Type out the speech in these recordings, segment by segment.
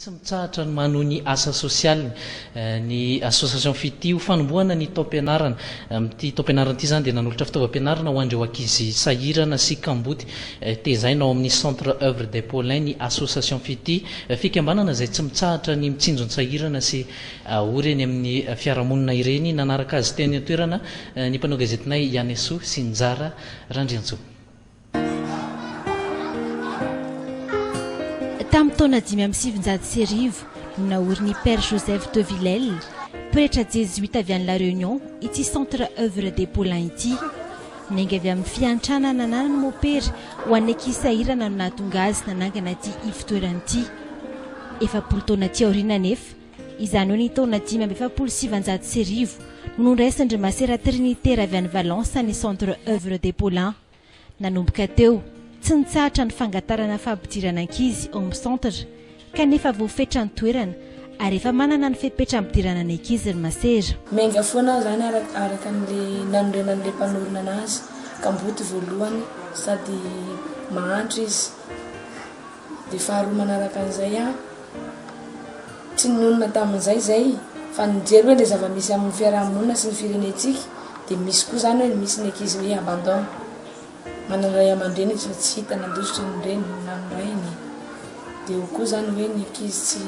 tsy mitsahatra ny manohy ny asa sosialy ny association fity ho fanomboana ny taom-pianarana amin'ity taom-pianarana ity zany dia nanolotra fitaovam-pianarana ho an'ireo ankizy sahirana sy kamboty tezaina ao amin'ny centre œuvre des paulins ny association fity fikambanana izay tsy mitsahatra ny mitsinjo ny sahirana sy oreny amin'ny fiarahamonina ireny nanaraka azy teny toerana ny mpanao gazetinay Ianeso sy Njara Randrianjo. Tamin'ny taona 590 no naory ny Père Joseph de Villèle, prêtre jésuite avy any La Réunion, ity centre œuvre des paulins ity. Nainga avy amin'ny fiantranana nanana mopera ho an'ny ankizy sahirana no nahatonga azy nanangana ity ivitoerana ity. 70 taona ty aoriana nefa, izany hoe ny taona 577 no nondraisandry masera trinitaire avy any Valence ny centre œuvre des paulins. Nanomboka teo tsy nitsahatra ny fangatarana fampidirana ankizy ao amin'ny centre kanefa voafetra ny toerana ary efa manana ny fepetra ampidirana ny ankizy ny masera. Menga foana zany araka an'le nanorenan'le mpanorina anazy kamboty voalohany sady mahantra izy dia faharoa manaraka an'izay tsy nonona tamin'izay zay fa nijery hoe le zava-misy amin'ny fiarahamonina sy ny firenetsika dia misy koa zany hoe misy ny ankizy hoe abandon manana ray aman-dreny izy fa tsy hita nandositra ny reny nanondrainy dia ho koa zany hoe ny ankizy tsy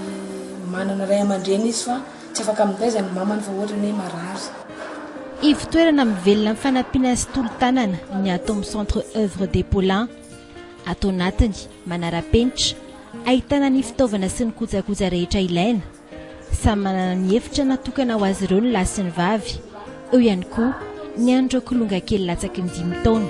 manana ray aman-dreny izy fa tsy afaka mitaiza ny mamany fa ohatra ny hoe marary. Ivitoerana mivelona amin'ny fanampiana sy tolo-tanana ny atao amin'ny centre œuvre des paulins. Atao anatiny manara-penitra ahitana ny fitaovana sy ny kojakoja rehetra ilaina. Samy manana ny efitra natokana ho azy ireo ny lahy sy ny vavy. Eo ihany koa ny andro kolonga kely latsaky ny 5 taona.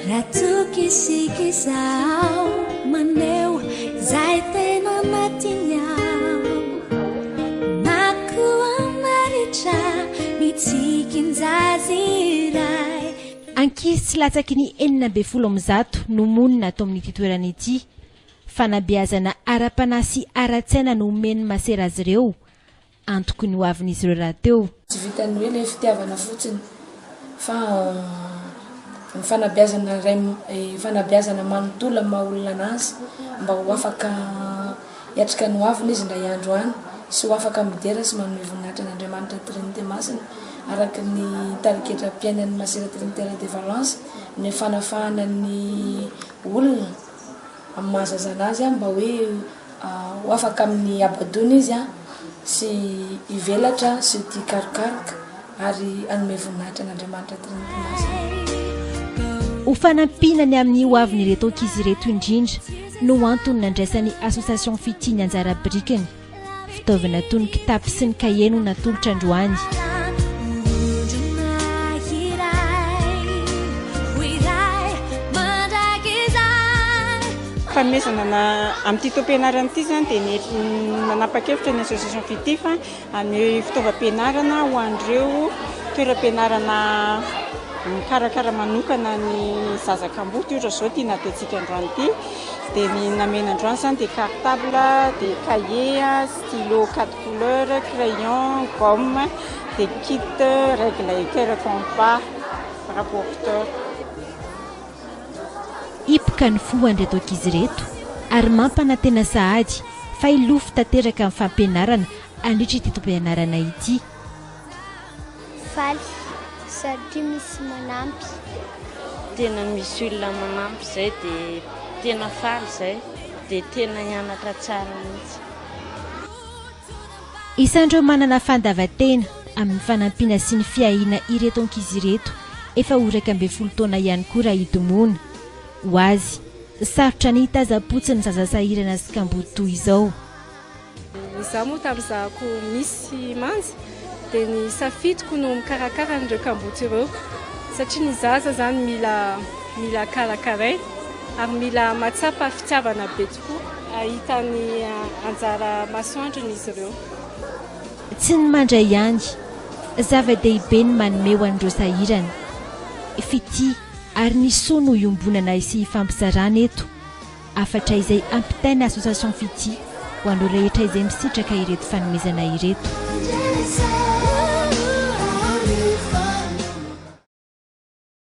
Ratukisikisao maneu zai tena matinyao nakuamaritra mitsikinzazirai. Ankizy tsy latsaky ny 970 no monina atao amin'ny toerana ity. Fanabeazana ara-panahy sy ara-tsaina no omeny masera azy ireo antoko ny hoavin'izy ireo rahateo. Tsy vitany hoe le fitiavana fotsiny fa fanabeazana manontolo amin'ny maha-olona anazy mba ho afaka hiatrika ny hoaviny izy ndray andro any sy ho afaka midera sy manome voninahitra n'Andriamanitra Trinité Masina araka ny tariketra mpiainan'ny masera trinitaire de Valence ny fanafahana ny olona amin'ny mahazazana azy mba hoe ho afaka amin'ny abadona izy sy hivelatra sy tia karokaroka ary anome voninahitra n'Andriamanitra Trinité Masina. Ho fanampinany amin'ny hoaviny ireto ankizy ireto indrindra no antony nandraisan'ny association fity ny anjara brikany. Fitaovana toy ny kitapo sy ny kahie no natolotra androany. Famesana amin'ity taom-pianarana ity zany dia nanapa-kevitra ny association fity fa amin'ny fitaovam-pianarana ho an'ireo toeram-pianarana mikarakara manokana ny zaza-kamboty ohatra zao tia nataontsika androany ity dia ny namena androany zany dia cartable, dia cahier, stylo 4 couleurs, crayon, gomme, dia kit, règle équerre, compas, rapporteur. Ipoka ny fohan'ireto ankizy ireto ary mampanantena sahady fa ilofy tanteraka amin'ny fampianarana andritra ity taom-pianarana ity. Faly satria misy manampy. Tena misy olona manampy izay dia tena faly izay dia tena nianatra tsara mihitsy. Isandreo manana fandavan-tena amin'ny fanampiana sy ny fiahiana ireto ankizy ireto efa oraka 12 taona ihany koa raha hitomona. Ho azy sarotra ny hitaza-potsy ny zaza sahirana sy kamboty toy izao. Izaho moa tamin'izahako misy manja dia ny safidiko no mikarakara an'ireo kamboty ireo satria ny zaza zany mila karakaray ary mila matsapa fitiavana be tokoa ahitany anjara masoandrony izy ireo. Tsy ny mandray ihany zava-dehibe ny manome ho an'ireo sahirana. Fity ary ny soa no iombonana sy fampizarana eto afatra izay ampitaina association fity ho an'ireo rehetra izay misitraka ireto fanomezana ireto.